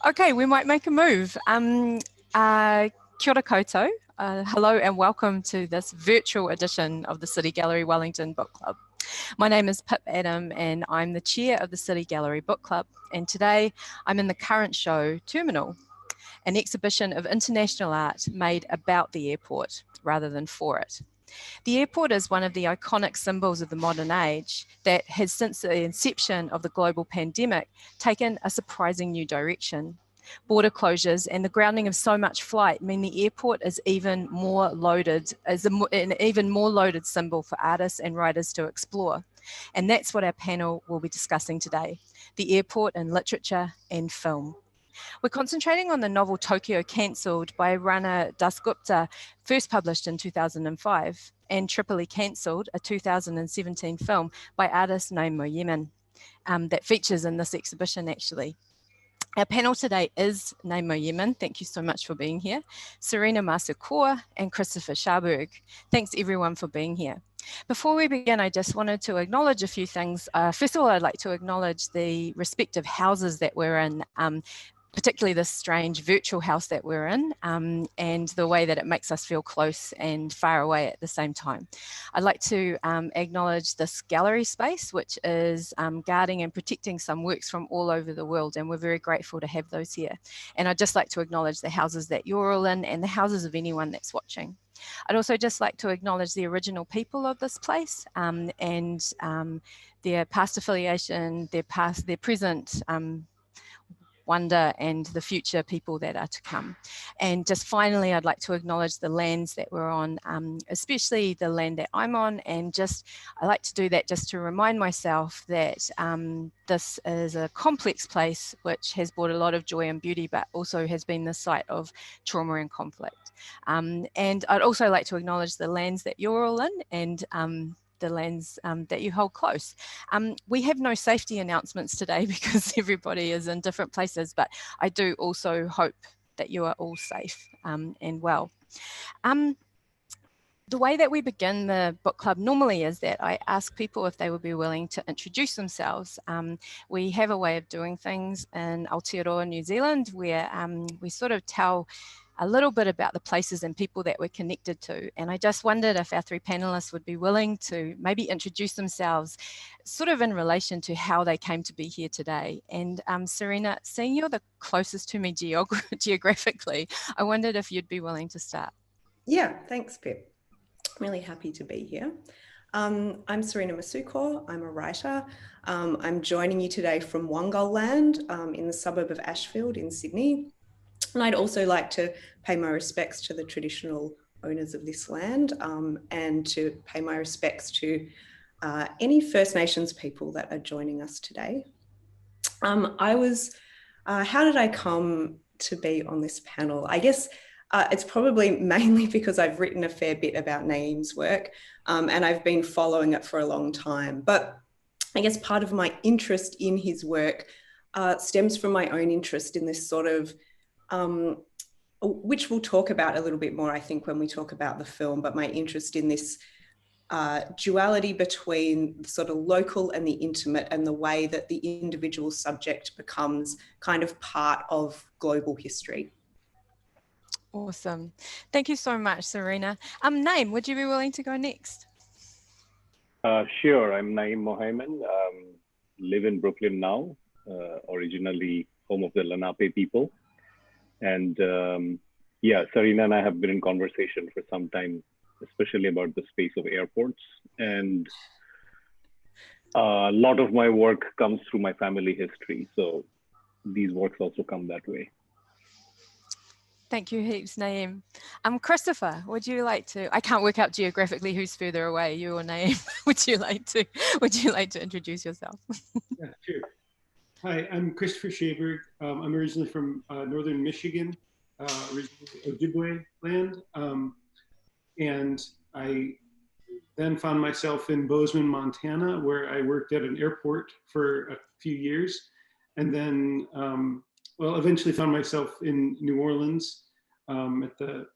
Okay, we might make a move. Kia ora koutou. Hello and welcome to this virtual edition of the City Gallery Wellington Book Club. My name is Pip Adam and I'm the chair of the City Gallery Book Club. And today I'm in the current show, Terminal, an exhibition of international art made about the airport rather than for it. The airport is one of the iconic symbols of the modern age that has, since the inception of the global pandemic, taken a surprising new direction. Border closures and the grounding of so much flight mean the airport is even more loaded, as an even more loaded symbol for artists and writers to explore. And that's what our panel will be discussing today, the airport in literature and film. We're concentrating on the novel Tripoli Cancelled by Rana Dasgupta, first published in 2005, and Tripoli Cancelled, a 2017 film by artist Naeem Mohaiemen that features in this exhibition actually. Our panel today is Naeem Mohaiemen, thank you so much for being here, Sarinah Masukor and Christopher Schaberg. Thanks everyone for being here. Before we begin, I just wanted to acknowledge a few things. First of all, I'd like to acknowledge the respective houses that we're in, particularly this strange virtual house that we're in, and the way that it makes us feel close and far away at the same time. I'd like to acknowledge this gallery space, which is guarding and protecting some works from all over the world, and we're very grateful to have those here. And I'd just like to acknowledge the houses that you're all in and the houses of anyone that's watching. I'd also just like to acknowledge the original people of this place and their past affiliation, their present wonder and the future people that are to come. And just finally, I'd like to acknowledge the lands that we're on, especially the land that I'm on. And just, I like to do that just to remind myself that this is a complex place which has brought a lot of joy and beauty, but also has been the site of trauma and conflict. And I'd also like to acknowledge the lands that you're all in and the lands that you hold close. We have no safety announcements today because everybody is in different places, but I do also hope that you are all safe and well. The way that we begin the book club normally is that I ask people if they would be willing to introduce themselves. We have a way of doing things in Aotearoa, New Zealand, where we sort of tell a little bit about the places and people that we're connected to. And I just wondered if our three panelists would be willing to maybe introduce themselves sort of in relation to how they came to be here today. And Sarinah, seeing you're the closest to me geographically, I wondered if you'd be willing to start. Yeah, thanks, Pip. I'm really happy to be here. I'm Sarinah Masukor, I'm a writer. I'm joining you today from Wongal land in the suburb of Ashfield in Sydney. And I'd also like to pay my respects to the traditional owners of this land and to pay my respects to any First Nations people that are joining us today. How did I come to be on this panel? I guess it's probably mainly because I've written a fair bit about Naeem's work and I've been following it for a long time. But I guess part of my interest in his work stems from my own interest in this sort of which we'll talk about a little bit more, I think, when we talk about the film, but my interest in this duality between the sort of local and the intimate and the way that the individual subject becomes kind of part of global history. Awesome. Thank you so much, Sarinah. Naeem, would you be willing to go next? Sure, I'm Naeem Mohaiemen, live in Brooklyn now, originally home of the Lenape people. And yeah, Sarinah and I have been in conversation for some time, especially about the space of airports. And a lot of my work comes through my family history. So these works also come that way. Thank you heaps, Naeem. Christopher, would you like to, I can't work out geographically who's further away, you or Naeem. Would you like to introduce yourself? Yeah, sure. Hi, I'm Christopher Schaberg. I'm originally from northern Michigan, originally Ojibwe land. And I then found myself in Bozeman, Montana, where I worked at an airport for a few years. And then, well, eventually found myself in New Orleans at the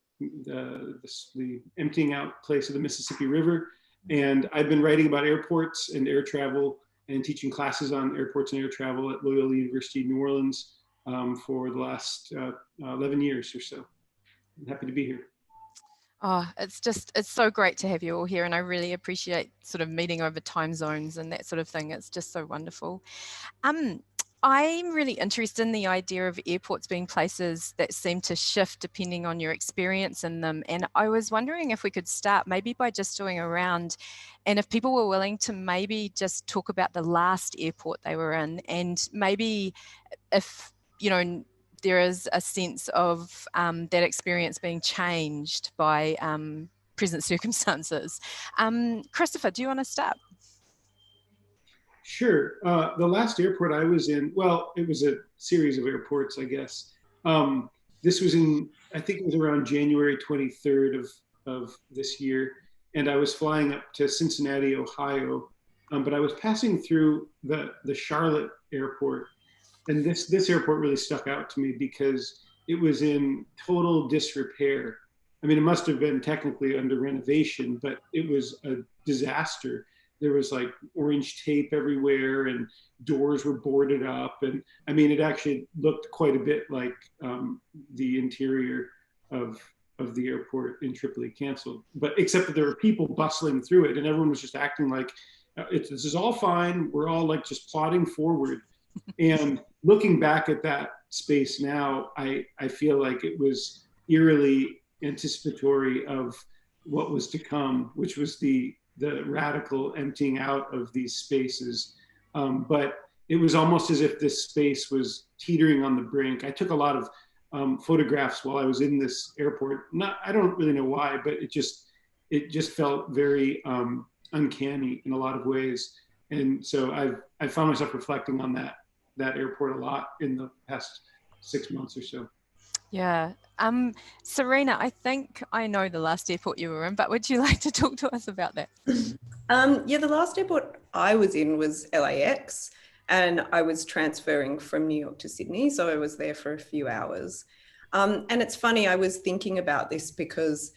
emptying out place of the Mississippi River. And I've been writing about airports and air travel and teaching classes on airports and air travel at Loyola University New Orleans for the last 11 years or so. I'm happy to be here. Oh, it's so great to have you all here, and I really appreciate sort of meeting over time zones and that sort of thing. It's just so wonderful. I'm really interested in the idea of airports being places that seem to shift depending on your experience in them. And I was wondering if we could start maybe by just doing a round, and if people were willing to maybe just talk about the last airport they were in, and maybe if, you know, there is a sense of that experience being changed by present circumstances. Christopher, do you want to start? Sure. The last airport I was in, well, it was a series of airports, I guess. This was in, I think it was around January 23rd of this year. And I was flying up to Cincinnati, Ohio. But I was passing through the Charlotte airport. And this airport really stuck out to me because it was in total disrepair. I mean, it must have been technically under renovation, but it was a disaster. There was like orange tape everywhere and doors were boarded up. And I mean, it actually looked quite a bit like the interior of the airport in Tripoli Cancelled, but except that there were people bustling through it and everyone was just acting like, this is all fine. We're all like just plodding forward. And looking back at that space now, I feel like it was eerily anticipatory of what was to come, which was the radical emptying out of these spaces. But it was almost as if this space was teetering on the brink. I took a lot of photographs while I was in this airport. I don't really know why, but it just felt very uncanny in a lot of ways. And so I found myself reflecting on that airport a lot in the past 6 months or so. Yeah. Sarinah, I think I know the last airport you were in, but would you like to talk to us about that? Yeah, the last airport I was in was LAX, and I was transferring from New York to Sydney, so I was there for a few hours. And it's funny, I was thinking about this because,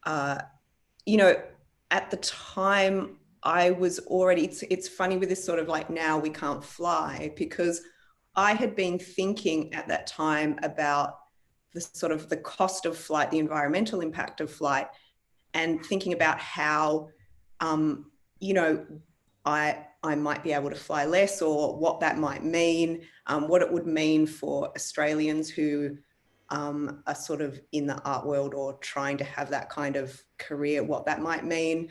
you know, at the time I was already, it's funny with this sort of like now we can't fly, because I had been thinking at that time about the sort of the cost of flight, the environmental impact of flight, and thinking about how, you know, I might be able to fly less, or what that might mean, what it would mean for Australians who are sort of in the art world or trying to have that kind of career, what that might mean.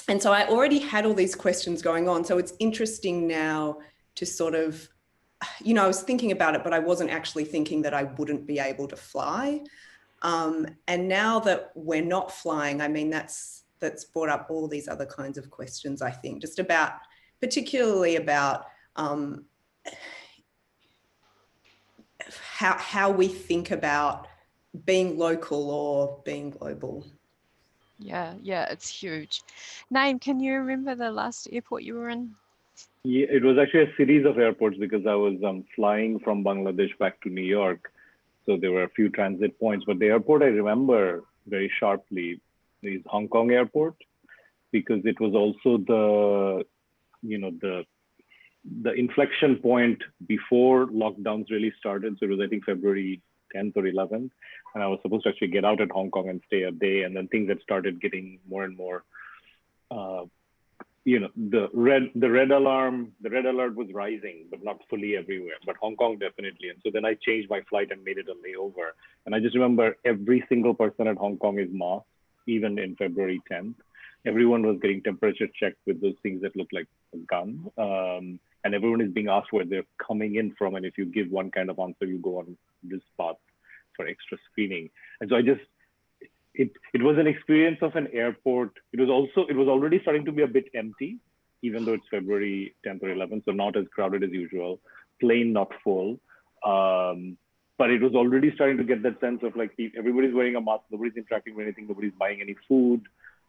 And so I already had all these questions going on. So it's interesting now to sort of, you know, I was thinking about it, but I wasn't actually thinking that I wouldn't be able to fly. And now that we're not flying, I mean, that's brought up all these other kinds of questions, I think, just about, particularly about how we think about being local or being global. Yeah, it's huge. Naeem, can you remember the last airport you were in? Yeah, it was actually a series of airports because I was flying from Bangladesh back to New York. So there were a few transit points, but the airport I remember very sharply is Hong Kong airport, because it was also the inflection point before lockdowns really started. So it was, I think, February 10th or 11th. And I was supposed to actually get out at Hong Kong and stay a day. And then things had started getting more and more, you know, the red alert was rising, but not fully everywhere, but Hong Kong definitely. And so then I changed my flight and made it a layover. And I just remember every single person at Hong Kong is masked, even in February 10th. Everyone was getting temperature checked with those things that look like a gun. And everyone is being asked where they're coming in from. And if you give one kind of answer, you go on this path for extra screening. And so it was an experience of an airport. It was already starting to be a bit empty, even though it's February 10th or 11th, so not as crowded as usual, plane not full. But it was already starting to get that sense of like, everybody's wearing a mask, nobody's interacting with anything, nobody's buying any food.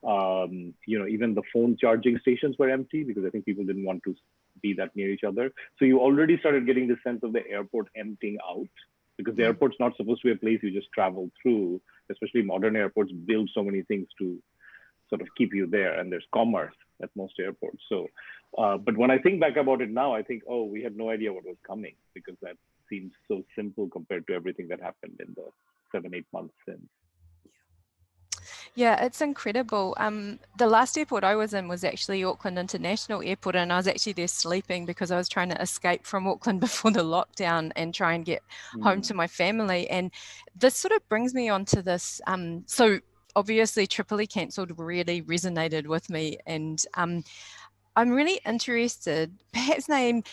You know, even the phone charging stations were empty because I think people didn't want to be that near each other. So you already started getting the sense of the airport emptying out, because the airport's not supposed to be a place you just travel through. Especially modern airports build so many things to sort of keep you there, and there's commerce at most airports. So, but when I think back about it now, I think, oh, we had no idea what was coming, because that seems so simple compared to everything that happened in the 7-8 months since. Yeah, it's incredible. The last airport I was in was actually Auckland International Airport, and I was actually there sleeping because I was trying to escape from Auckland before the lockdown and try and get home to my family. And this sort of brings me on to this. So obviously Tripoli Cancelled really resonated with me, and I'm really interested, perhaps Naeem,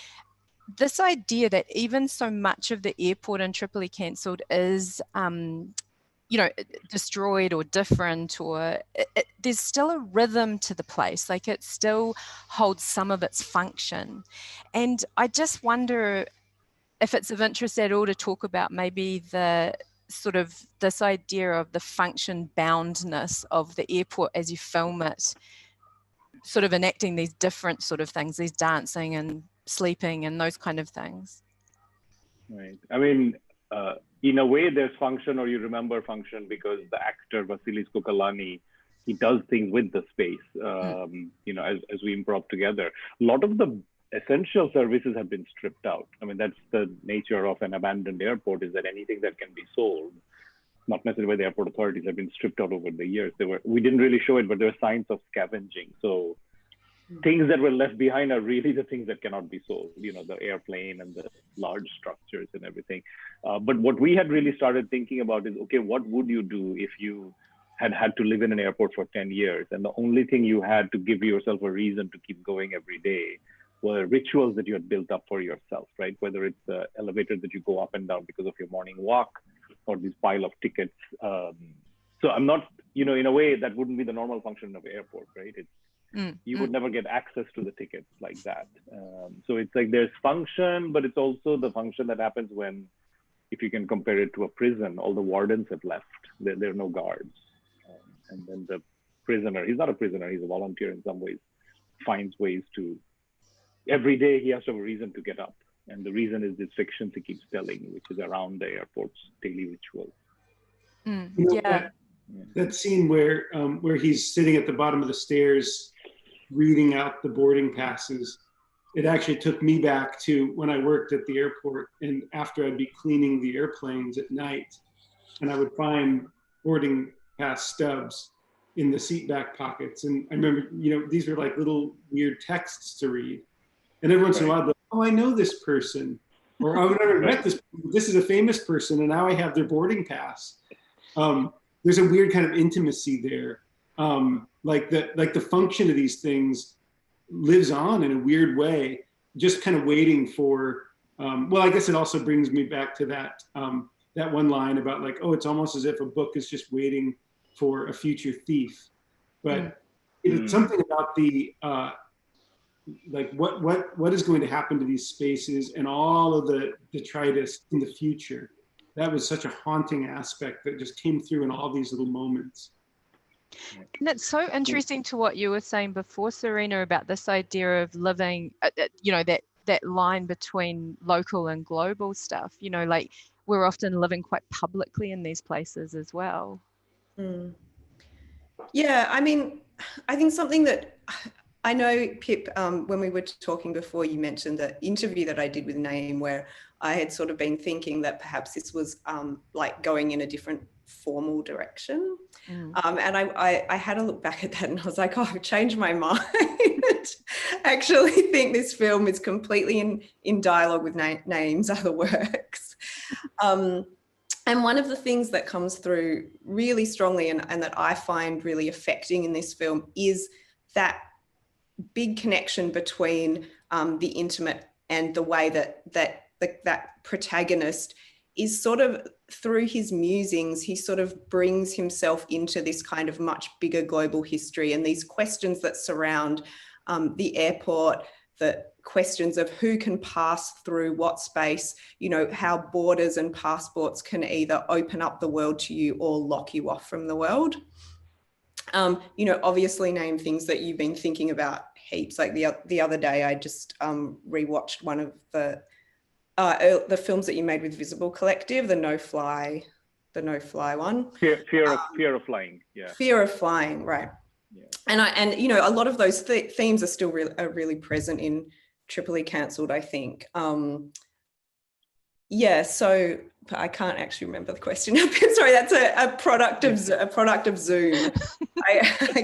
this idea that even so much of the airport in Tripoli Cancelled is destroyed or different, or there's still a rhythm to the place, like it still holds some of its function. And I just wonder if it's of interest at all to talk about maybe the sort of this idea of the function boundness of the airport as you film it, sort of enacting these different sort of things, these dancing and sleeping and those kind of things. Right. I mean, in a way, there's function, or you remember function, because the actor Vasilis Kokalani, he does things with the space, as we improv together. A lot of the essential services have been stripped out. I mean, that's the nature of an abandoned airport, is that anything that can be sold, not necessarily by the airport authorities, have been stripped out over the years. We didn't really show it, but there were signs of scavenging. So things that were left behind are really the things that cannot be sold, the airplane and the large structures and everything. But what we had really started thinking about is, okay, what would you do if you had to live in an airport for 10 years and the only thing you had to give yourself a reason to keep going every day were rituals that you had built up for yourself, right? Whether it's the elevator that you go up and down because of your morning walk, or this pile of tickets. So I'm not, in a way that wouldn't be the normal function of an airport, right? You would never get access to the tickets like that. So it's like there's function, but it's also the function that happens when, if you can compare it to a prison, all the wardens have left. There are no guards. And then the prisoner, he's not a prisoner, he's a volunteer in some ways, finds ways to, every day he has to have a reason to get up. And the reason is this fictions he keeps telling, which is around the airport's daily rituals. That scene where he's sitting at the bottom of the stairs reading out the boarding passes, it actually took me back to when I worked at the airport, and after I'd be cleaning the airplanes at night, and I would find boarding pass stubs in the seat back pockets. And I remember, these were like little weird texts to read. And every once in a while, I'd be like, oh, I know this person. Or I've never met this person. This is a famous person, and now I have their boarding pass. There's a weird kind of intimacy there. Like the function of these things lives on in a weird way, just kind of waiting for, well, I guess it also brings me back to that one line about like, oh, it's almost as if a book is just waiting for a future thief. But it's something about the, like what is going to happen to these spaces and all of the detritus in the future. That was such a haunting aspect that just came through in all these little moments. And it's so interesting to what you were saying before, Sarinah, about this idea of living, that line between local and global stuff, like we're often living quite publicly in these places as well. Yeah, I mean, I think something that I know, Pip, when we were talking before, you mentioned the interview that I did with Naeem, where I had sort of been thinking that perhaps this was like going in a different formal direction. And I had a look back at that and I was like, oh, I've changed my mind. I actually think this film is completely in dialogue with Naeem's other works. And one of the things that comes through really strongly and that I find really affecting in this film is that big connection between the intimate and the way that protagonist is sort of, through his musings, he sort of brings himself into this kind of much bigger global history and these questions that surround the airport, the questions of who can pass through what space, how borders and passports can either open up the world to you or lock you off from the world. Obviously name things that you've been thinking about heaps. Like the other day, I just rewatched one of the films that you made with Visible Collective, the No Fly one. Fear of flying. Yeah. Fear of flying, right? Yeah. And a lot of those themes are still really present in Tripoli Cancelled, I think. Yeah, so I can't actually remember the question. Sorry, that's a product of Zoom. I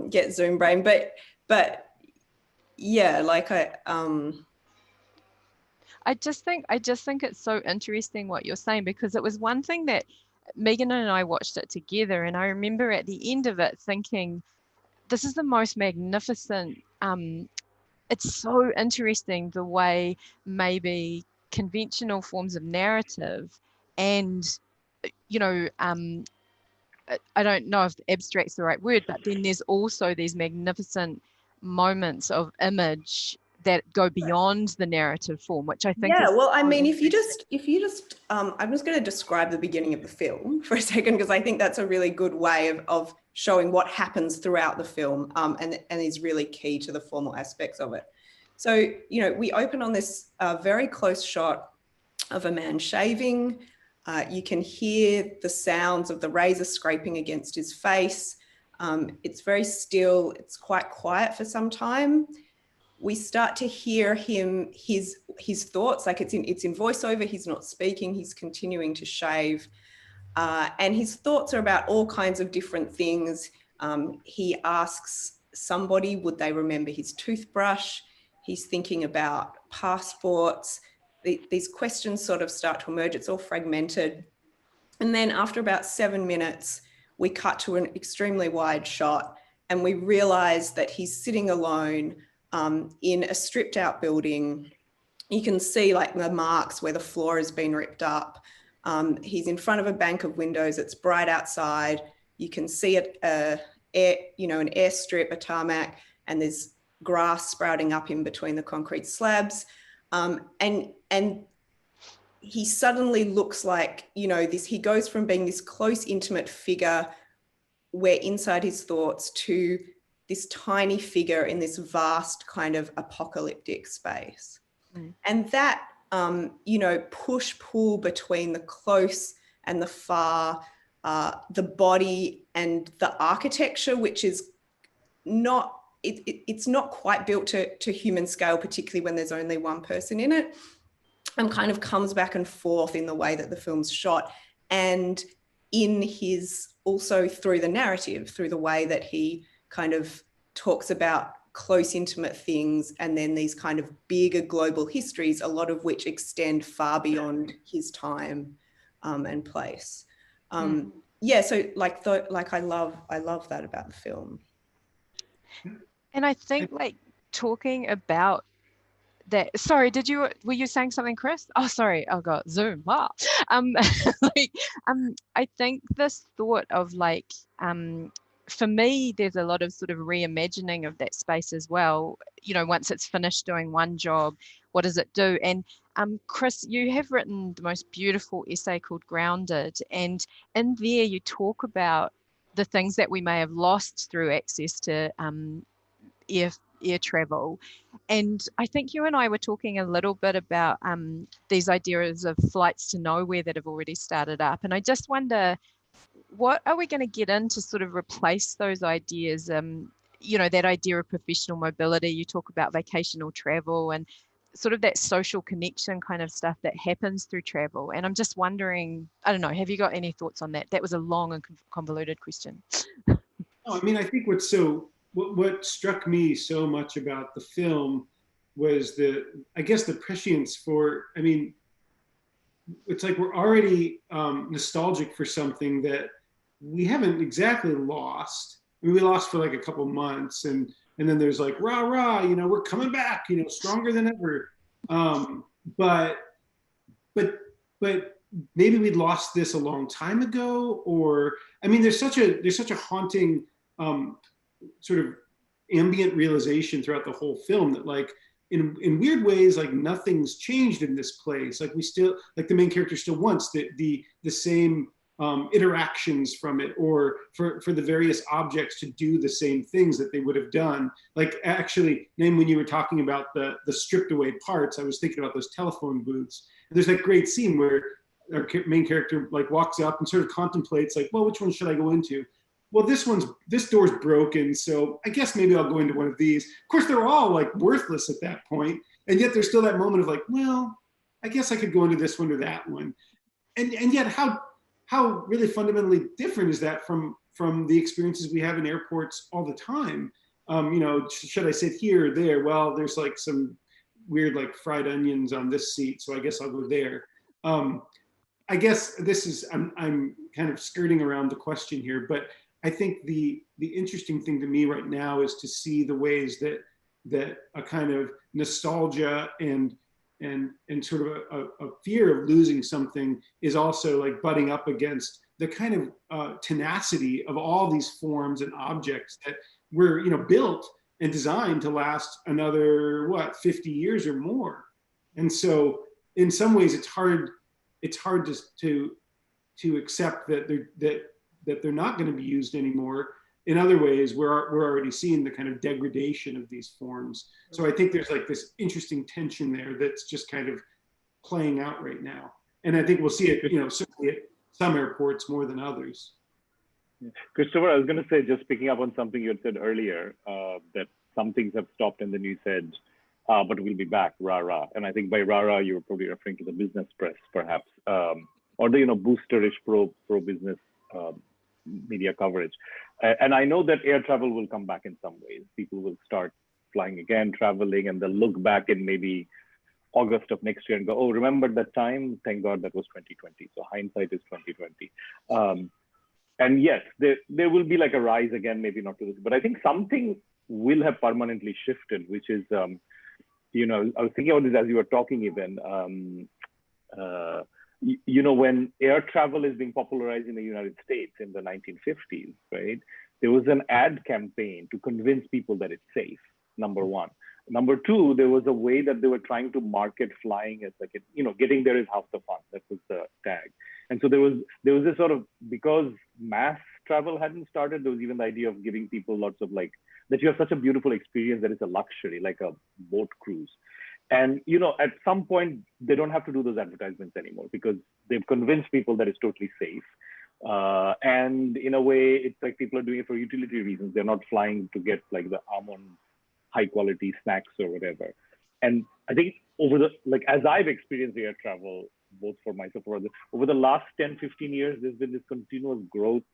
get Zoom brain, but yeah, like I just think it's so interesting what you're saying, because it was one thing that Megan and I watched it together, and I remember at the end of it thinking, this is the most magnificent. It's so interesting the way maybe conventional forms of narrative and, you know, I don't know if abstract's the right word, but then there's also these magnificent moments of image that go beyond the narrative form, which I think yeah, is well, I mean, if you just I'm just going to describe the beginning of the film for a second, because I think that's a really good way of showing what happens throughout the film, and is really key to the formal aspects of it. So, you know, we open on this very close shot of a man shaving. You can hear the sounds of the razor scraping against his face. It's very still. It's quite quiet for some time. We start to hear his thoughts, like it's in voiceover. He's not speaking. He's continuing to shave, and his thoughts are about all kinds of different things. He asks somebody, would they remember his toothbrush? He's thinking about passports. These questions sort of start to emerge. It's all fragmented, and then after about 7 minutes, we cut to an extremely wide shot, and we realize that he's sitting alone in a stripped out building. You can see like the marks where the floor has been ripped up. He's in front of a bank of windows. It's bright outside. You can see it, an airstrip, a tarmac, and there's grass sprouting up in between the concrete slabs. And he suddenly looks like, you know, he goes from being this close, intimate figure where inside his thoughts to this tiny figure in this vast kind of apocalyptic space. Mm. And that, push-pull between the close and the far, the body and the architecture, which is not, it's not quite built to human scale, particularly when there's only one person in it, and kind of comes back and forth in the way that the film's shot, and also through the narrative, through the way that he kind of talks about close, intimate things, and then these kind of bigger global histories, a lot of which extend far beyond his time and place. Yeah, so I love that about the film. And I think like talking about that, sorry, were you saying something, Chris? Oh, sorry, I got Zoom. Wow. I think this thought of like, for me, there's a lot of sort of reimagining of that space as well. You know, once it's finished doing one job, what does it do? And Chris, you have written the most beautiful essay called Grounded. And in there you talk about the things that we may have lost through access to air travel. And I think you and I were talking a little bit about these ideas of flights to nowhere that have already started up. And I just wonder, what are we going to get in to sort of replace those ideas? That idea of professional mobility, you talk about vacational travel and sort of that social connection kind of stuff that happens through travel. And I'm just wondering, I don't know, have you got any thoughts on that? That was a long and convoluted question. No, I mean, I think what struck me so much about the film was the prescience for, I mean, it's like we're already nostalgic for something that we haven't exactly lost. I mean, we lost for like a couple months, and then there's like, rah, rah, we're coming back, stronger than ever. But maybe we'd lost this a long time ago, or, I mean, there's such a haunting sort of ambient realization throughout the whole film that like, in weird ways, like nothing's changed in this place. Like we still, like the main character still wants the same interactions from it, or for the various objects to do the same things that they would have done. Like actually, Naeem, when you were talking about the stripped away parts, I was thinking about those telephone booths. And there's that great scene where our main character like walks up and sort of contemplates like, well, which one should I go into? Well, this door's broken, so I guess maybe I'll go into one of these. Of course, they're all like worthless at that point, and yet there's still that moment of like, well, I guess I could go into this one or that one. And yet how really fundamentally different is that from the experiences we have in airports all the time? You know, should I sit here or there? Well, there's like some weird like fried onions on this seat, so I guess I'll go there. I guess this is, I'm kind of skirting around the question here, but I think the interesting thing to me right now is to see the ways that a kind of nostalgia and sort of a fear of losing something is also like butting up against the kind of tenacity of all these forms and objects that were, you know, built and designed to last another, what, 50 years or more. And so in some ways it's hard to accept that they're not going to be used anymore. In other ways, we're already seeing the kind of degradation of these forms. So I think there's like this interesting tension there that's just kind of playing out right now. And I think we'll see it, you know, certainly at some airports more than others. Christopher, I was going to say, just picking up on something you had said earlier, that some things have stopped and then you said, but we'll be back, rah-rah. And I think by rah-rah, you were probably referring to the business press, perhaps, or the, you know, boosterish pro-business media coverage. And I know that air travel will come back in some ways. People will start flying again, traveling, and they'll look back in maybe August of next year and go, oh, remember that time? Thank God that was 2020. So hindsight is 2020. And yes, there will be like a rise again, maybe not to this, but I think something will have permanently shifted, which is, you know, I was thinking about this as you were talking even, you know, when air travel is being popularized in the United States in the 1950s, right? There was an ad campaign to convince people that it's safe, number one. Number two, there was a way that they were trying to market flying as like, you know, getting there is half the fun. That was the tag. And so there was this sort of, because mass travel hadn't started, there was even the idea of giving people lots of like, that you have such a beautiful experience that it's a luxury, like a boat cruise. And, you know, at some point, they don't have to do those advertisements anymore because they've convinced people that it's totally safe. And in a way, it's like people are doing it for utility reasons. They're not flying to get like the almond high quality snacks or whatever. And I think over the, like, as I've experienced air travel, both for myself or others, over the last 10, 15 years, there's been this continuous growth,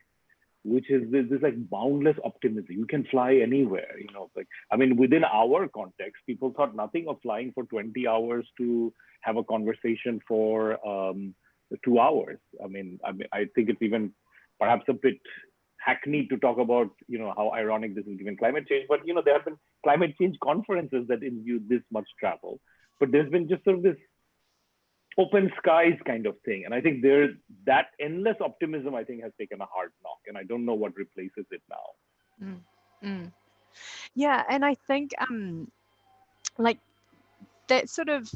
which is this like boundless optimism. You can fly anywhere, you know, like, I mean, within our context, people thought nothing of flying for 20 hours to have a conversation for 2 hours. I mean, I think it's even perhaps a bit hackneyed to talk about, you know, how ironic this is given climate change, but, you know, there have been climate change conferences that imbue this much travel, but there's been just sort of this open skies kind of thing. And I think that endless optimism, I think, has taken a hard knock, and I don't know what replaces it now. Yeah, and I think like that sort of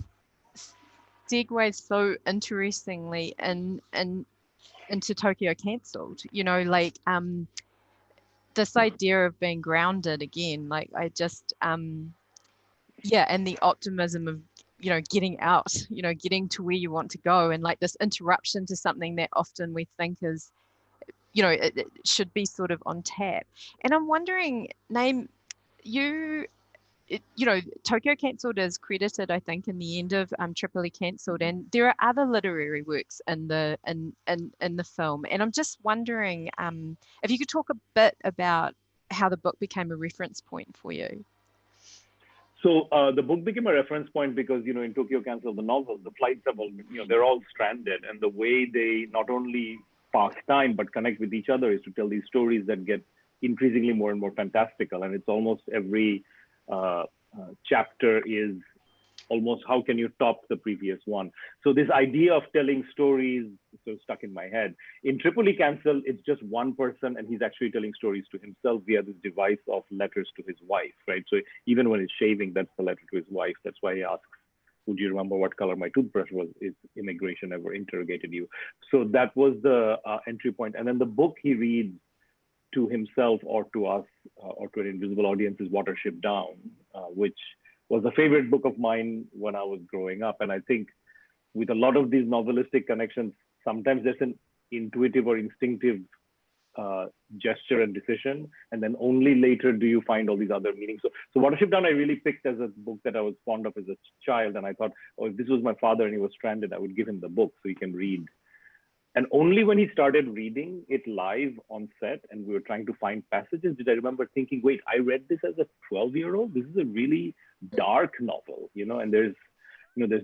segues so interestingly into Tokyo Cancelled, you know, like this idea of being grounded again, like I just yeah, and the optimism of, you know, getting out, you know, getting to where you want to go, and like this interruption to something that often we think is, you know, it should be sort of on tap. And I'm wondering, Naeem, you know, Tokyo Cancelled is credited, I think, in the end of Tripoli Cancelled, and there are other literary works in the film. And I'm just wondering if you could talk a bit about how the book became a reference point for you. So the book became a reference point because, you know, in Tokyo Cancelled, the novel, the flights have all, you know, they're all stranded, and the way they not only pass time but connect with each other is to tell these stories that get increasingly more and more fantastical. And it's almost every chapter is almost, how can you top the previous one? So this idea of telling stories so stuck in my head. In Tripoli Cancelled, it's just one person, and he's actually telling stories to himself via this device of letters to his wife, right? So even when he's shaving, that's the letter to his wife. That's why he asks, would you remember what color my toothbrush was? Is immigration ever interrogated you? So that was the entry point. And then the book he reads to himself or to us or to an invisible audience is Watership Down, which was a favorite book of mine when I was growing up. And I think with a lot of these novelistic connections, sometimes there's an intuitive or instinctive gesture and decision, and then only later do you find all these other meanings. So Watership Down I really picked as a book that I was fond of as a child, and I thought, oh, if this was my father and he was stranded, I would give him the book so he can read. And only when he started reading it live on set and we were trying to find passages did I remember thinking, wait, I read this as a 12-year-old? This is a really dark novel, you know, and there's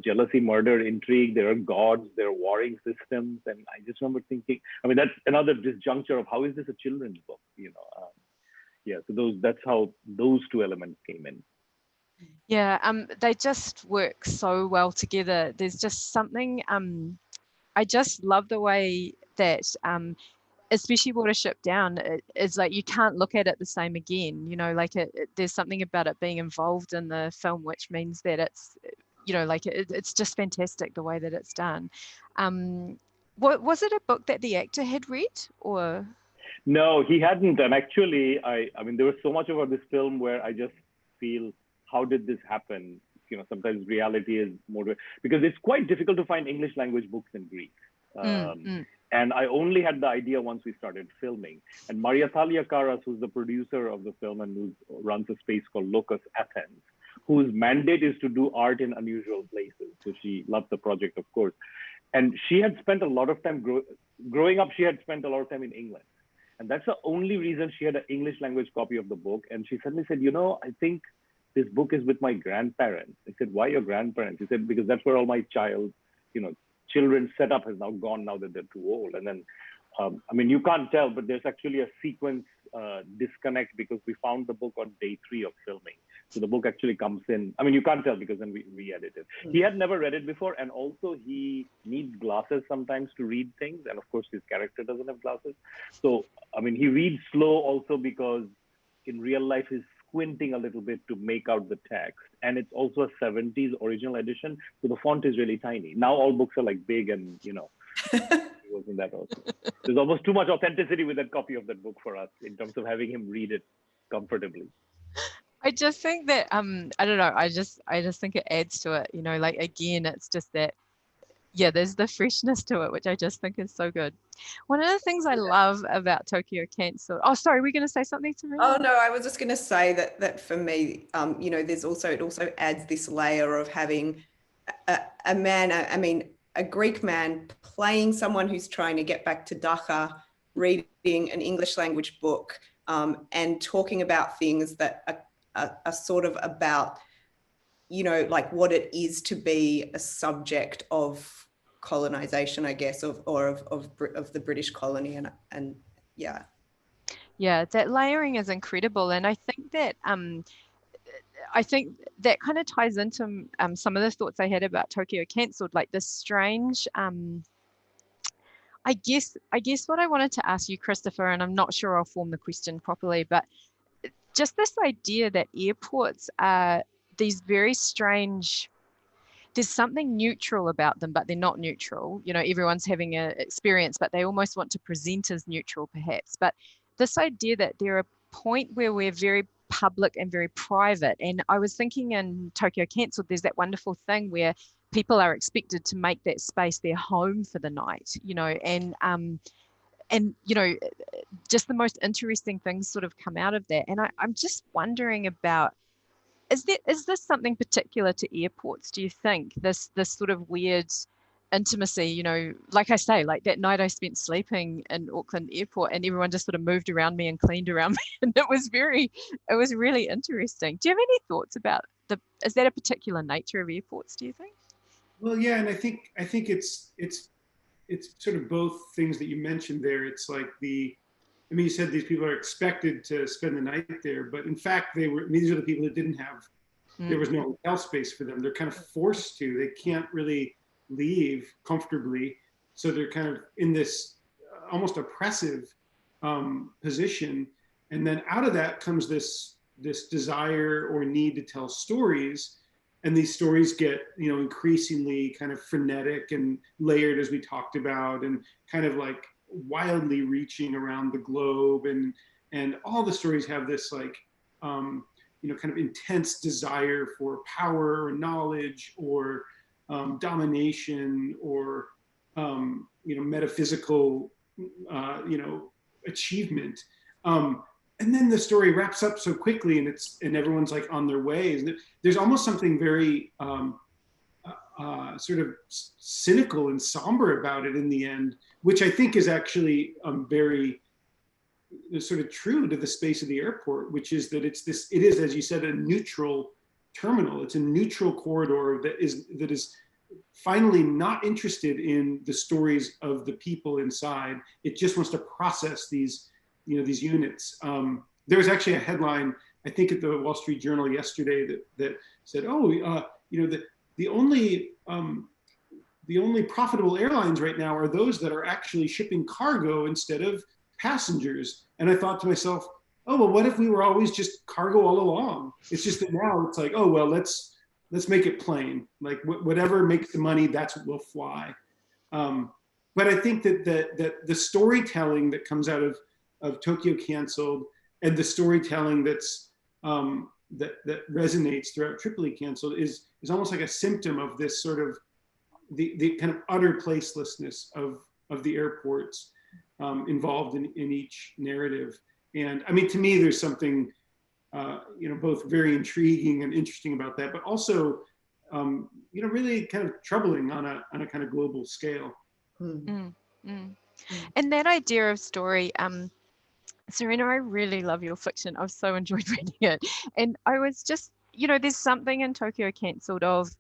jealousy, murder, intrigue, there are gods, there are warring systems. And I just remember thinking, I mean, that's another disjuncture of how is this a children's book, you know? Yeah, so that's how those two elements came in. Yeah, they just work so well together. There's just something, I just love the way that, especially Watership Down, it's like you can't look at it the same again, you know, like there's something about it being involved in the film, which means that it's, you know, like it's just fantastic the way that it's done. What was it, a book that the actor had read, or? No, he hadn't. And actually, I mean, there was so much about this film where I just feel, how did this happen? You know, sometimes reality is more, because it's quite difficult to find English language books in Greek. And I only had the idea once we started filming. And Maria Thalia Karas, who's the producer of the film and who runs a space called Locus Athens, whose mandate is to do art in unusual places. So she loved the project, of course. And she had spent a lot of time, growing up, she had spent a lot of time in England. And that's the only reason she had an English language copy of the book. And she suddenly said, you know, I think this book is with my grandparents. I said, why your grandparents? He said, because that's where all my children's setup has now gone now that they're too old. And then, I mean, you can't tell, but there's actually a sequence disconnect because we found the book on day 3 of filming. So the book actually comes in. I mean, you can't tell because then we re-edited. He had never read it before. And also he needs glasses sometimes to read things. And of course, his character doesn't have glasses. So, I mean, he reads slow also because in real life, he's squinting a little bit to make out the text. And it's also a 70s original edition. So the font is really tiny. Now all books are like big and, you know, it wasn't that also. There's almost too much authenticity with that copy of that book for us in terms of having him read it comfortably. I just think that, I don't know, I just think it adds to it, you know, like, again, it's just that, yeah, there's the freshness to it, which I just think is so good. One of the things I love about Tokyo Cancelled. Oh, sorry, we're going to say something to me? Oh, no, I was just going to say that for me, you know, it also adds this layer of having a man, I mean, a Greek man playing someone who's trying to get back to Dhaka, reading an English language book, and talking about things that are sort of about, you know, like what it is to be a subject of colonization, I guess, of the British colony, and yeah. Yeah, that layering is incredible, and I think that kind of ties into some of the thoughts I had about Tokyo Cancelled, like this strange. I guess what I wanted to ask you, Christopher, and I'm not sure I'll form the question properly, but just this idea that airports are these very strange. There's something neutral about them, but they're not neutral. You know, everyone's having an experience, but they almost want to present as neutral, perhaps. But this idea that they're a point where we're very public and very private. And I was thinking in Tokyo Cancelled, there's that wonderful thing where people are expected to make that space their home for the night, you know, and you know, just the most interesting things sort of come out of that. And I'm just wondering about, is this something particular to airports, do you think? This sort of weird intimacy, you know, like I say, like that night I spent sleeping in Auckland Airport and everyone just sort of moved around me and cleaned around me. And it was really interesting. Do you have any thoughts about is that a particular nature of airports, do you think? Well, yeah, and I think it's sort of both things that you mentioned there. It's like I mean, you said these people are expected to spend the night there, but in fact, these are the people that didn't have, there was no hotel space for them. They're kind of forced to, they can't really leave comfortably. So they're kind of in this almost oppressive position. And then out of that comes this desire or need to tell stories. And these stories get, you know, increasingly kind of frenetic and layered, as we talked about, and kind of like wildly reaching around the globe, and all the stories have this like you know, kind of intense desire for power or knowledge or domination or you know, metaphysical you know, achievement. And then the story wraps up so quickly, and everyone's like on their way. There's almost something very sort of cynical and somber about it in the end, which I think is actually very sort of true to the space of the airport, which is that it is, as you said, a neutral terminal. It's a neutral corridor that is finally not interested in the stories of the people inside. It just wants to process these units. There was actually a headline, I think, at the Wall Street Journal yesterday that said, the only profitable airlines right now are those that are actually shipping cargo instead of passengers. And I thought to myself, oh, well, what if we were always just cargo all along? It's just that now it's like, oh, well, let's make it plain. Like whatever makes the money, that's what will fly. But I think that the storytelling that comes out of Tokyo Cancelled, and the storytelling that's that resonates throughout Tripoli Cancelled is almost like a symptom of this sort of the kind of utter placelessness of the airports involved in each narrative. And I mean, to me, there's something both very intriguing and interesting about that, but also really kind of troubling on a kind of global scale. And that idea of story, Sarinah, I really love your fiction. I've so enjoyed reading it. And I was just, there's something in Tokyo Cancelled of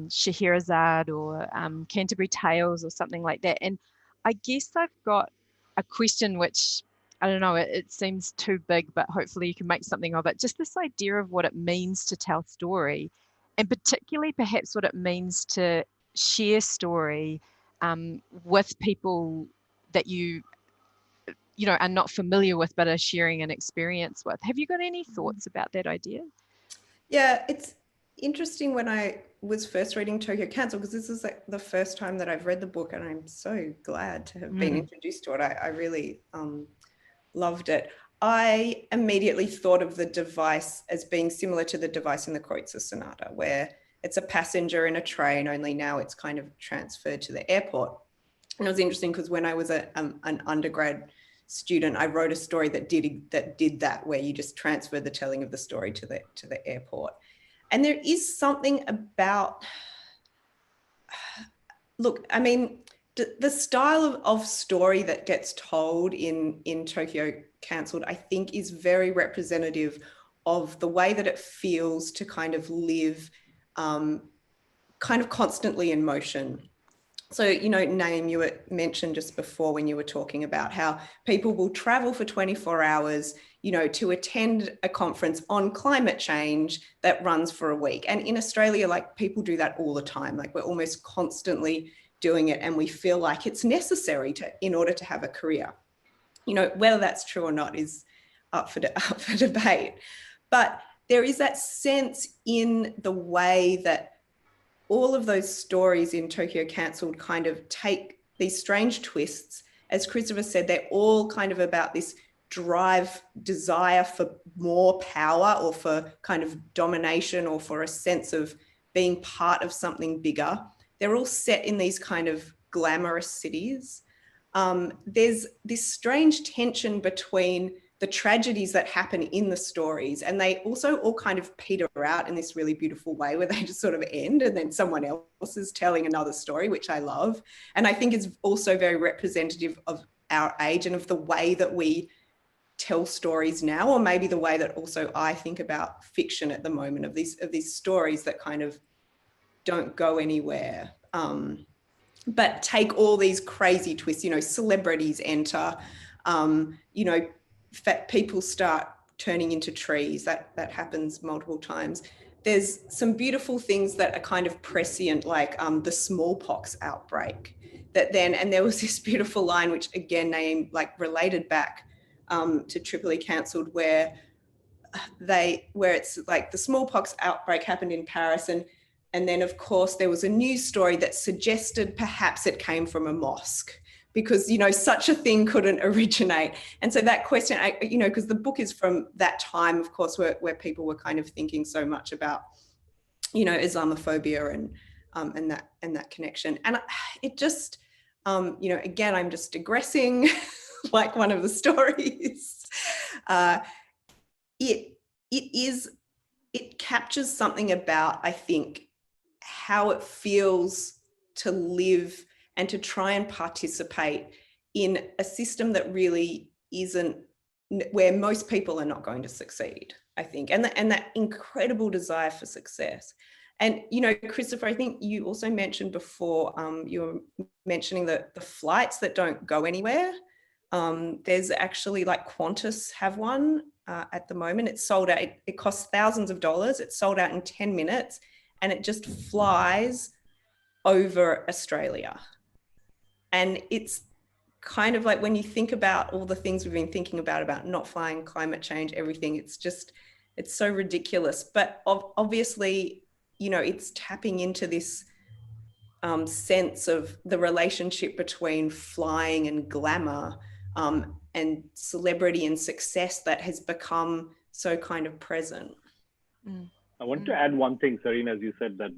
Scheherazade or Canterbury Tales or something like that. And I guess I've got a question which, I don't know, it seems too big, but hopefully you can make something of it. Just this idea of what it means to tell story, and particularly perhaps what it means to share story with people that you are not familiar with, but are sharing an experience with. Have you got any thoughts about that idea? Yeah, it's interesting when I was first reading Tokyo Cancelled, because this is like the first time that I've read the book, and I'm so glad to have been introduced to it. I really loved it. I immediately thought of the device as being similar to the device in the Kreutzer Sonata, where it's a passenger in a train, only now it's kind of transferred to the airport. And it was interesting because when I was an undergrad student, I wrote a story that did that, where you just transfer the telling of the story to the airport. And there is something about, look, I mean, the style of story that gets told in Tokyo Cancelled, I think, is very representative of the way that it feels to kind of live kind of constantly in motion. So, Naeem, you mentioned just before when you were talking about how people will travel for 24 hours, to attend a conference on climate change that runs for a week. And in Australia, like, people do that all the time. Like, we're almost constantly doing it, and we feel like it's necessary in order to have a career. Whether that's true or not is up for debate. But there is that sense in the way that all of those stories in Tokyo Cancelled kind of take these strange twists. As Christopher said, they're all kind of about this desire for more power, or for kind of domination, or for a sense of being part of something bigger. They're all set in these kind of glamorous cities. There's this strange tension between the tragedies that happen in the stories, and they also all kind of peter out in this really beautiful way, where they just sort of end, and then someone else is telling another story, which I love. And I think it's also very representative of our age and of the way that we tell stories now, or maybe the way that also I think about fiction at the moment, of these stories that kind of don't go anywhere, but take all these crazy twists. Celebrities enter, people start turning into trees. That happens multiple times. There's some beautiful things that are kind of prescient, like the smallpox outbreak. And there was this beautiful line, which again, Naeem, related back to Tripoli Cancelled, where it's like the smallpox outbreak happened in Paris, and then of course there was a news story that suggested perhaps it came from a mosque, because such a thing couldn't originate. And so that question, because the book is from that time, of course, where people were kind of thinking so much about Islamophobia and that connection. And it just again, I'm just digressing like one of the stories. It captures something about, I think, how it feels to live and to try and participate in a system that really isn't, where most people are not going to succeed, I think, and that incredible desire for success. And, you know, Christopher, I think you also mentioned before, you were mentioning the flights that don't go anywhere. There's actually, like, Qantas have one at the moment. It's sold out. It costs thousands of dollars. It's sold out in 10 minutes and it just flies over Australia. And it's kind of like, when you think about all the things we've been thinking about not flying, climate change, everything, it's so ridiculous. But obviously, you know, it's tapping into this sense of the relationship between flying and glamour and celebrity and success that has become so kind of present. I want to add one thing, Sarinah, as you said that,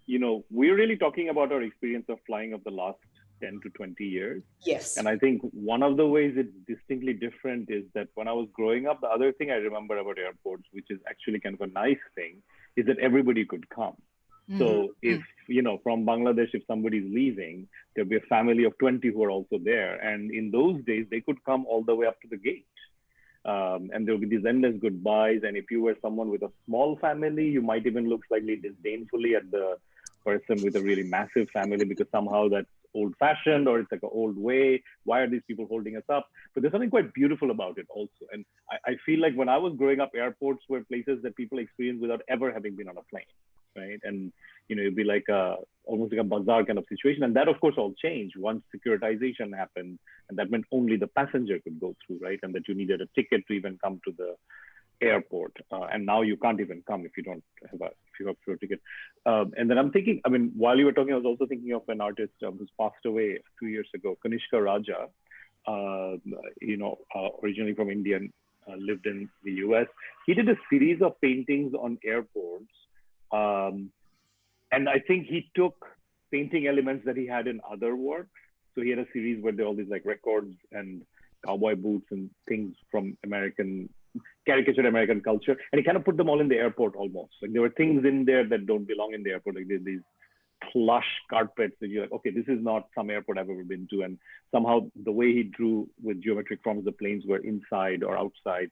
you know, we're really talking about our experience of flying of the last 10 to 20 years. Yes. And I think one of the ways it's distinctly different is that when I was growing up, the other thing I remember about airports, which is actually kind of a nice thing, is that everybody could come. So if, you know, from Bangladesh, if somebody's leaving, there'll be a family of 20 who are also there. And in those days, they could come all the way up to the gate. And there'll be these endless goodbyes. And if you were someone with a small family, you might even look slightly disdainfully at the person with a really massive family, because somehow that's old fashioned, or it's like an old way. Why are these people holding us up? But there's something quite beautiful about it also. And I feel like when I was growing up, airports were places that people experienced without ever having been on a plane, right? And, you know, it'd be like almost like a bazaar kind of situation. And that, of course, all changed once securitization happened. And that meant only the passenger could go through, right? And that you needed a ticket to even come to the airport. And now you can't even come if you don't have a ticket. And then I'm thinking, I mean, while you were talking, I was also thinking of an artist who's passed away 2 years ago, Kanishka Raja, you know, originally from India, lived in the US. He did a series of paintings on airports. And I think he took painting elements that he had in other works. So he had a series where there are all these like records and cowboy boots and things from caricatured American culture. And he kind of put them all in the airport almost. Like there were things in there that don't belong in the airport. Like these plush carpets that you're like, okay, this is not some airport I've ever been to. And somehow the way he drew with geometric forms, the planes were inside or outside.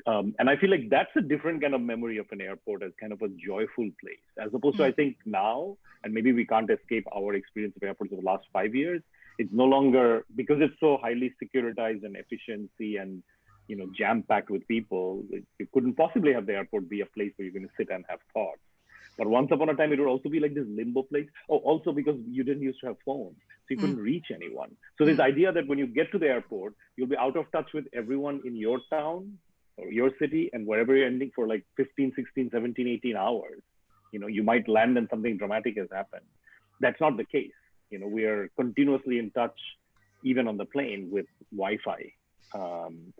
And I feel like that's a different kind of memory of an airport as kind of a joyful place, as opposed to, I think now, and maybe we can't escape our experience of airports over the last 5 years, it's no longer, because it's so highly securitized and efficiency and, you know, jam-packed with people, you couldn't possibly have the airport be a place where you're going to sit and have thoughts. But once upon a time, it would also be like this limbo place. Oh, also because you didn't used to have phones, so you couldn't reach anyone. So this idea that when you get to the airport, you'll be out of touch with everyone in your town, or your city, and wherever you're ending for like 15, 16, 17, 18 hours, you know, you might land and something dramatic has happened. That's not the case. You know, we are continuously in touch, even on the plane, with Wi-Fi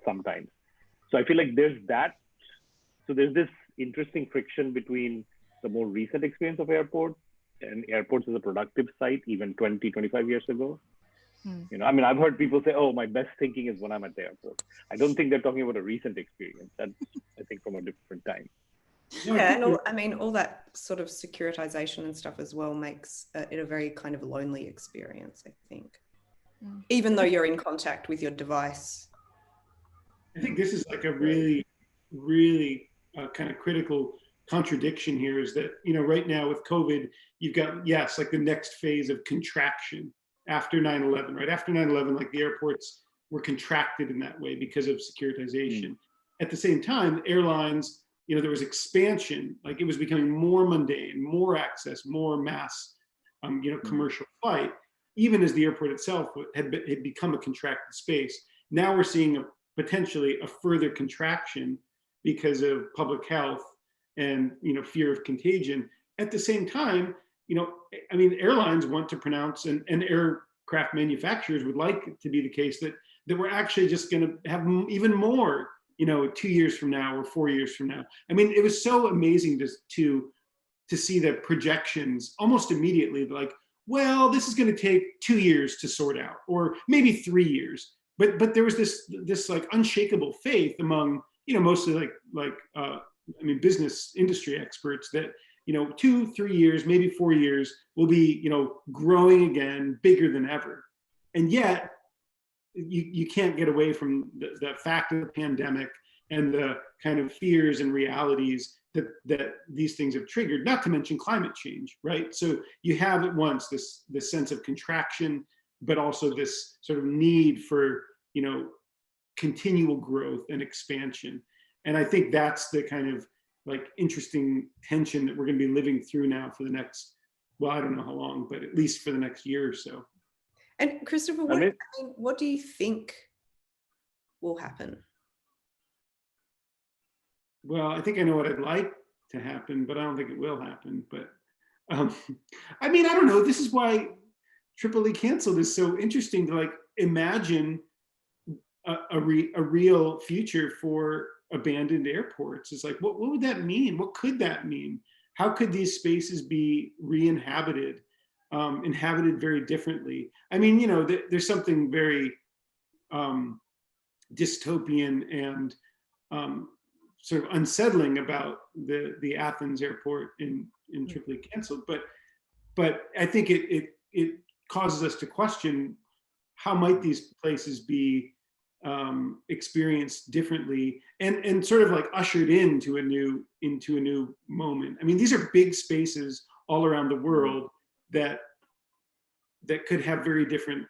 sometimes. So I feel like there's that. So there's this interesting friction between the more recent experience of airports and airports as a productive site, even 20, 25 years ago. You know, I mean, I've heard people say, oh, my best thinking is when I'm at the airport. I don't think they're talking about a recent experience. That's, I think, from a different time. Yeah, and I mean, all that sort of securitization and stuff as well makes it a very kind of lonely experience, I think, even though you're in contact with your device. I think this is like a really, really kind of critical contradiction here, is that, you know, right now with COVID, you've got, yes, like the next phase of contraction after 9/11, right? After 9/11, like the airports were contracted in that way because of securitization. At the same time, airlines, you know, there was expansion, like it was becoming more mundane, more access, more mass, you know, commercial flight, even as the airport itself had become a contracted space. Now we're seeing potentially a further contraction because of public health and, you know, fear of contagion. At the same time, you know, I mean, airlines want to pronounce, and aircraft manufacturers would like it to be the case that we're actually just going to have even more, you know, 2 years from now or 4 years from now. I mean, it was so amazing to see the projections almost immediately, like, well, this is going to take 2 years to sort out, or maybe 3 years. but there was this like unshakable faith among, mostly business industry experts that, 2-3 years, maybe 4 years will be, growing again, bigger than ever. And yet you can't get away from the fact of the pandemic and the kind of fears and realities that these things have triggered, not to mention climate change, right? So you have at once this sense of contraction, but also this sort of need for, continual growth and expansion. And I think that's the kind of like interesting tension that we're going to be living through now for the next, well, I don't know how long, but at least for the next year or so. And Christopher, what do you think will happen? Well, I think I know what I'd like to happen, but I don't think it will happen. But I don't know. This is why Tripoli Cancelled is so interesting to like imagine a real future for abandoned airports. It's like, what would that mean? What could that mean? How could these spaces be re-inhabited, inhabited very differently? There's something very dystopian and sort of unsettling about the Athens airport in Tripoli Cancelled, but I think it causes us to question how might these places be experienced differently and sort of like ushered into a new moment. These are big spaces all around the world that could have very different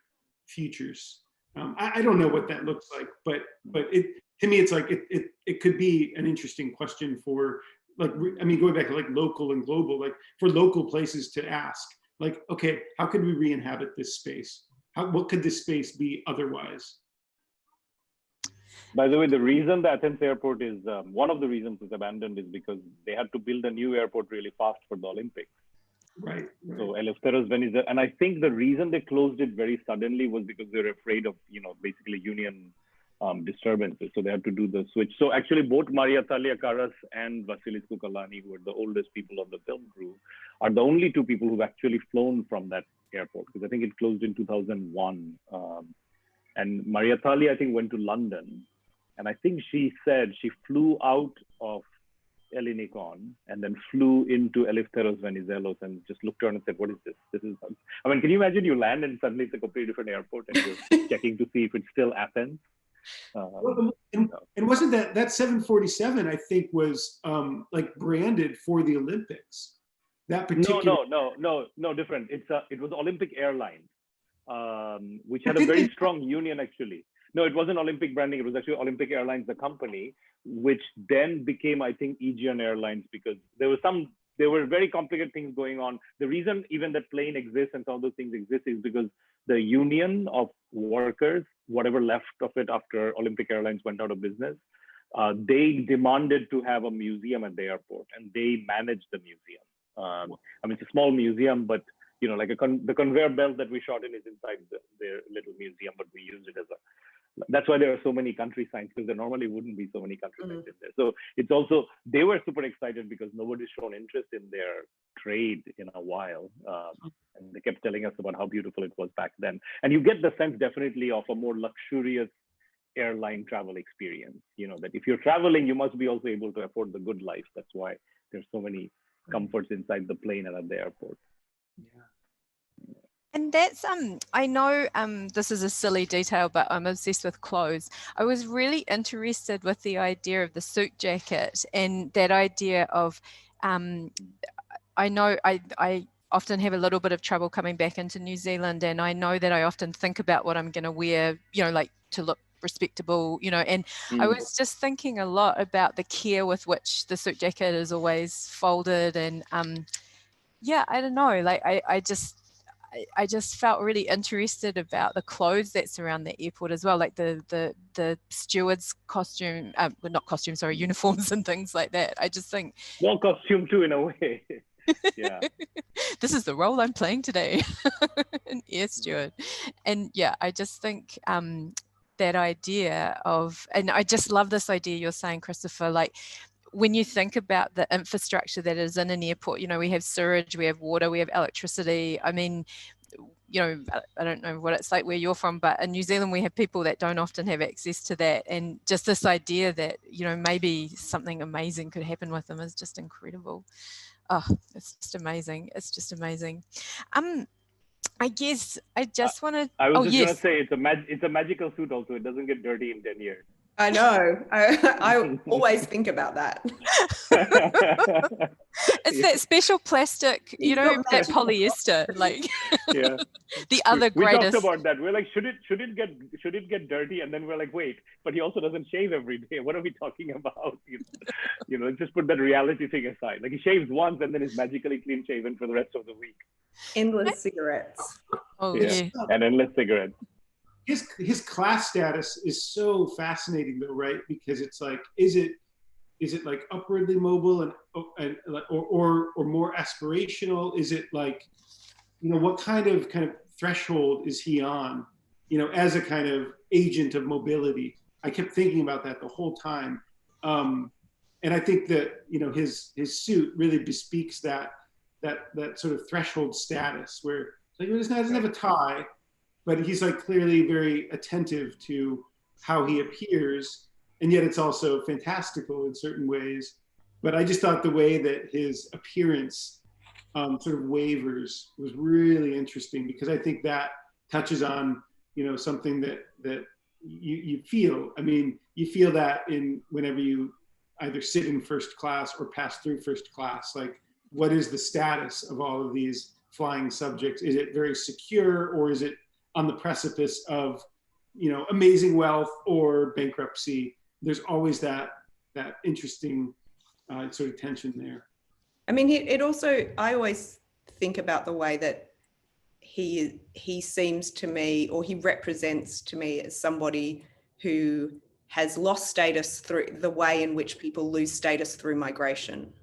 futures. I don't know what that looks like, but to me, it's like it could be an interesting question for going back to like local and global, like for local places to ask, like, okay, how could we re-inhabit this space? What could this space be otherwise? By the way, the reason the Athens airport is, one of the reasons it's abandoned is because they had to build a new airport really fast for the Olympics. Right. So Eleftheros Venizelos, and I think the reason they closed it very suddenly was because they were afraid of, basically union disturbances. So they had to do the switch. So actually both Maria Thalia Karas and Vasiliscu Kalani, who are the oldest people on the film crew, are the only two people who've actually flown from that airport, because I think it closed in 2001. And Maria Thalia, I think, went to London. And I think she said she flew out of Ellinikon and then flew into Eleftheros Venizelos and just looked around and said, what is this? This is, can you imagine you land and suddenly it's a completely different airport and you're checking to see if it's still Athens? And wasn't that 747, I think, was like branded for the Olympics? That particular... No, different. It was Olympic Airlines, which had a very strong union actually. No, it wasn't Olympic branding. It was actually Olympic Airlines, the company, which then became, I think, Aegean Airlines, because there were very complicated things going on. The reason even that plane exists and some of those things exist is because the union of workers, whatever left of it after Olympic Airlines went out of business, they demanded to have a museum at the airport, and they managed the museum. It's a small museum, but like the conveyor belt that we shot in is inside their little museum, but we used it as that's why there are so many country signs, because there normally wouldn't be so many country signs in there. So it's also, they were super excited because nobody's shown interest in their trade in a while. And they kept telling us about how beautiful it was back then. And you get the sense definitely of a more luxurious airline travel experience, that if you're traveling, you must be also able to afford the good life. That's why there's so many comforts inside the plane and at the airport. Yeah. And that's, I know this is a silly detail, but I'm obsessed with clothes. I was really interested with the idea of the suit jacket and that idea of, I know I often have a little bit of trouble coming back into New Zealand, and I know that I often think about what I'm going to wear, like to look respectable, and I was just thinking a lot about the care with which the suit jacket is always folded. And I don't know, like I just felt really interested about the clothes that surround the airport as well, like the steward's costume, not costume, sorry, uniforms and things like that. I just think... Well, costume too, in a way. Yeah. This is the role I'm playing today, an air steward. And I just think that idea of, and I just love this idea you're saying, Christopher, like, when you think about the infrastructure that is in an airport, we have sewage, we have water, we have electricity. you know, I don't know what it's like where you're from, but in New Zealand we have people that don't often have access to that, and just this idea that, you know, maybe something amazing could happen with them is just incredible. Oh, it's just amazing. It's just amazing. I guess I just want to. I was just yes. going to say it's a magical suit also. It doesn't get dirty in 10 years. I know. I always think about that. It's that special plastic, you know, that polyester, like yeah. the other we greatest. talked about that. We're like, should it get dirty? And then we're like, wait, but he also doesn't shave every day. What are we talking about? You know, let's just put that reality thing aside. Like he shaves once and then is magically clean shaven for the rest of the week. Endless cigarettes. Oh yeah. And endless cigarettes. His class status is so fascinating though, right? Because it's like, is it like upwardly mobile and or more aspirational? Is it like, you know, what kind of threshold is he on, you know, as a kind of agent of mobility? I kept thinking about that the whole time. And I think that, you know, his suit really bespeaks that sort of threshold status where like, he doesn't have a tie, but he's like clearly very attentive to how he appears, and yet it's also fantastical in certain ways. But I just thought the way that his appearance sort of wavers was really interesting, because I think that touches on, you know, something that you feel. I mean, you feel that whenever you either sit in first class or pass through first class. Like, what is the status of all of these flying subjects? Is it very secure, or is it on the precipice of, you know, amazing wealth or bankruptcy? There's always that interesting sort of tension there. I mean, it also, I always think about the way that he seems to me, or he represents to me as somebody who has lost status through the way in which people lose status through migration.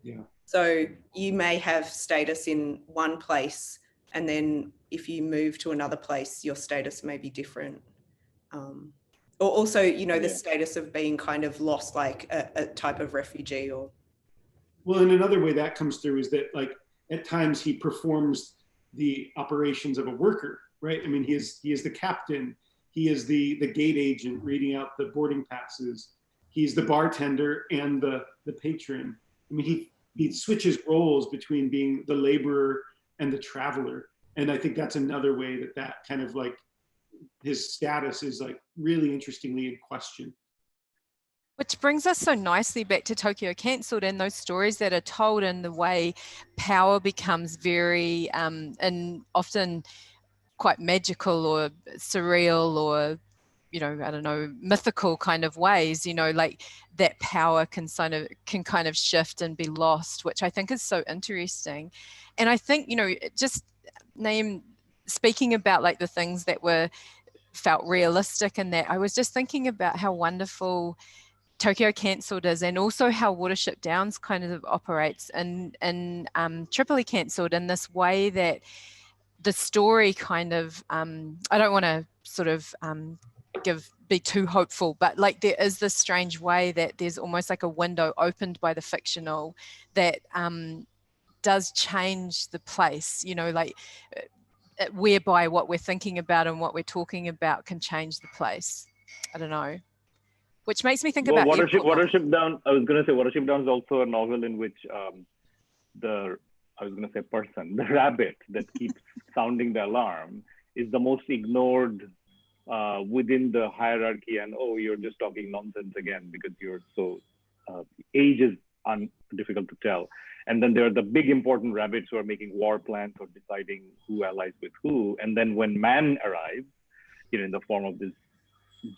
Yeah. So you may have status in one place, and then if you move to another place, your status may be different. Or also, you know, the status of being kind of lost, like a type of refugee. Or well, and another way that comes through is that, like, at times he performs the operations of a worker, right? I mean, he is the captain, he is the gate agent reading out the boarding passes, he's the bartender and the patron. I mean, he switches roles between being the laborer and the traveler. And I think that's another way that kind of like his status is like really interestingly in question. Which brings us so nicely back to Tokyo Cancelled and those stories that are told in the way power becomes very and often quite magical or surreal or, you know, I don't know, mythical kind of ways, you know, like that power can kind of shift and be lost, which I think is so interesting. And I think, you know, just Naeem, speaking about like the things that felt realistic, and that I was just thinking about how wonderful Tokyo Cancelled is, and also how Watership Downs kind of operates in Tripoli Cancelled, in this way that the story kind of, I don't want to sort of be too hopeful, but like there is this strange way that there's almost like a window opened by the fictional that does change the place, you know, like whereby what we're thinking about and what we're talking about can change the place. I don't know. Which makes me think about Watership Down. I was going to say Watership Down is also a novel in which the rabbit that keeps sounding the alarm is the most ignored within the hierarchy. And you're just talking nonsense again because you're so age is difficult to tell. And then there are the big important rabbits who are making war plans or deciding who allies with who. And then when man arrives, you know, in the form of this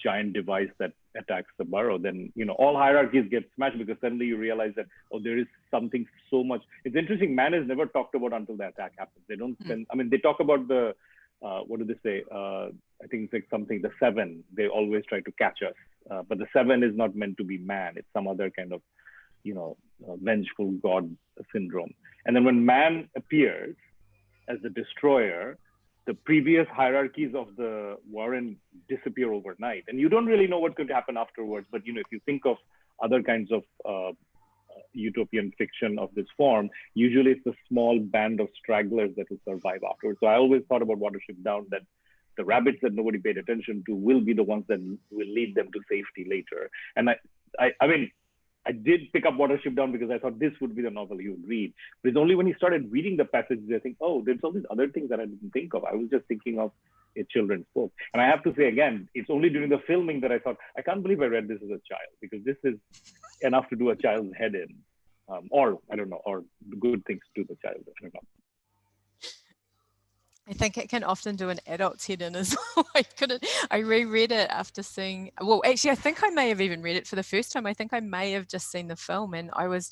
giant device that attacks the burrow, then, you know, all hierarchies get smashed, because suddenly you realize that, there is something so much. It's interesting, man is never talked about until the attack happens. They don't spend, I mean, they talk about the, what do they say? I think it's like something, the seven, they always try to catch us. But the seven is not meant to be man. It's some other kind of, you know, vengeful god syndrome. And then when man appears as the destroyer, the previous hierarchies of the warren disappear overnight, and you don't really know what's going to happen afterwards. But, you know, if you think of other kinds of utopian fiction of this form, usually it's a small band of stragglers that will survive afterwards. So I always thought about Watership Down, that the rabbits that nobody paid attention to will be the ones that will lead them to safety later. And I mean, I did pick up Watership Down because I thought this would be the novel you would read. But it's only when you started reading the passages, I think, oh, there's all these other things that I didn't think of. I was just thinking of a children's book. And I have to say, again, it's only during the filming that I thought, I can't believe I read this as a child, because this is enough to do a child's head in. Or, I don't know, or good things to the child. I don't know. I think it can often do an adult's head in as well. I reread it after seeing, well, actually, I think I may have even read it for the first time. I think I may have just seen the film, and I was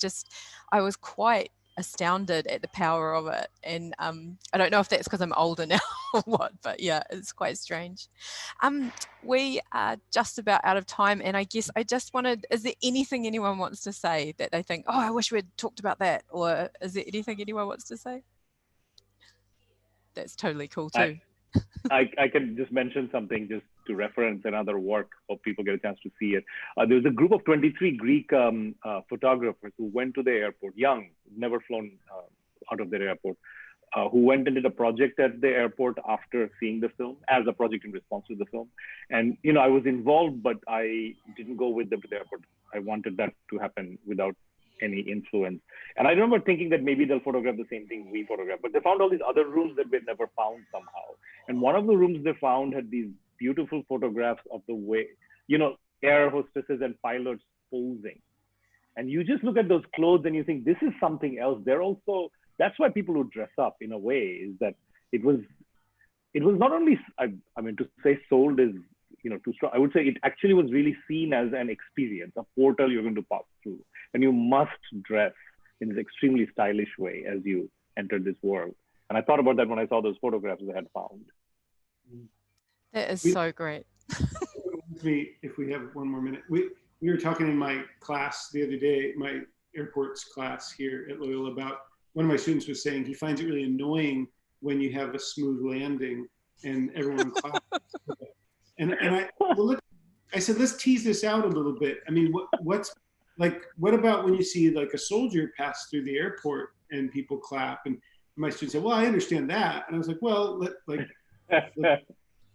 quite astounded at the power of it. And I don't know if that's because I'm older now or what, but yeah, it's quite strange. We are just about out of time, and I guess I just wanted, is there anything anyone wants to say that they think, oh, I wish we'd talked about that? Or is there anything anyone wants to say? That's totally cool too. I can just mention something just to reference another work. Hope people get a chance to see it. There was a group of 23 Greek photographers who went to the airport, young, never flown out of their airport, who went and did a project at the airport after seeing the film, as a project in response to the film. And, you know, I was involved, but I didn't go with them to the airport. I wanted that to happen without any influence. And I remember thinking that maybe they'll photograph the same thing we photographed, but they found all these other rooms that we never found somehow. And one of the rooms they found had these beautiful photographs of the way, you know, air hostesses and pilots posing. And you just look at those clothes and you think, this is something else. They're also, that's why people who dress up in a way, is that it was not only, I mean, to say sold is, you know, too strong. I would say it actually was really seen as an experience, a portal you're going to pass through. And you must dress in this extremely stylish way as you enter this world. And I thought about that when I saw those photographs I had found. That is so great. If we have one more minute, we were talking in my class the other day, my airports class here at Loyola, about one of my students was saying he finds it really annoying when you have a smooth landing and everyone claps. And I said, let's tease this out a little bit. I mean, what about when you see like a soldier pass through the airport and people clap? And my student said, well, I understand that. And I was like, well,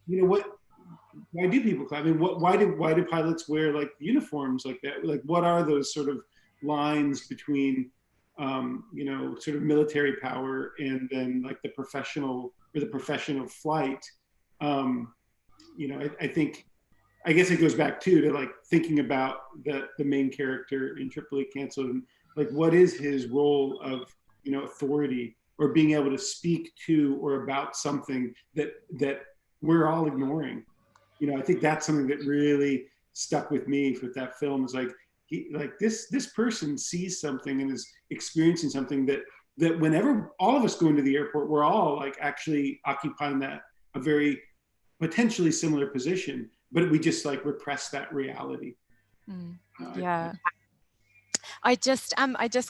you know what? Why do people clap? I mean, why do pilots wear like uniforms like that? Like, what are those sort of lines between, you know, sort of military power and then like the professional flight? You know, I guess it goes back to like thinking about the main character in Tripoli Cancelled, and like what is his role of, you know, authority or being able to speak to or about something that we're all ignoring. You know, I think that's something that really stuck with me with that film, is like this person sees something and is experiencing something that whenever all of us go into the airport, we're all like actually occupying a very potentially similar position, but we just like repress that reality. Yeah. I just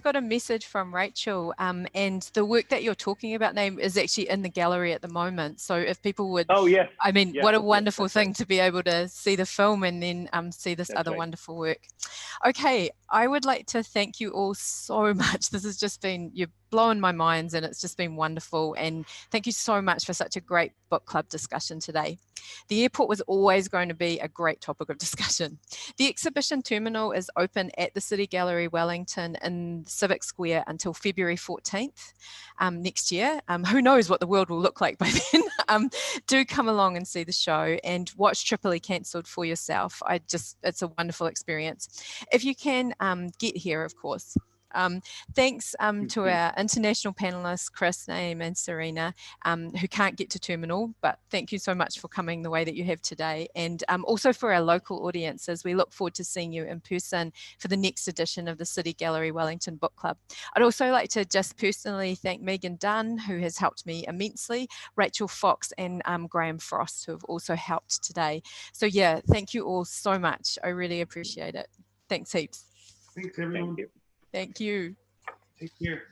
got a message from Rachel, and the work that you're talking about, Naeem, is actually in the gallery at the moment. So if people would, I mean, what a wonderful thing to be able to see the film and then see this other wonderful work. Okay, I would like to thank you all so much. This has just been, you've blown my minds, and it's just been wonderful. And thank you so much for such a great book club discussion today. The airport was always going to be a great topic of discussion. The exhibition terminal is open at the City Gallery Wellington in Civic Square until February 14th next year. Who knows what the world will look like by then. Do come along and see the show and watch Tripoli Cancelled for yourself. It's a wonderful experience. If you can get here, of course. Thanks to our international panelists, Chris, Naeem and Sarinah, who can't get to Terminal, but thank you so much for coming the way that you have today. And also for our local audiences, we look forward to seeing you in person for the next edition of the City Gallery Wellington Book Club. I'd also like to just personally thank Megan Dunn, who has helped me immensely, Rachel Fox and Graham Frost, who have also helped today. So yeah, thank you all so much. I really appreciate it. Thanks heaps. Thanks everyone. Thank you. Thank you. Take care.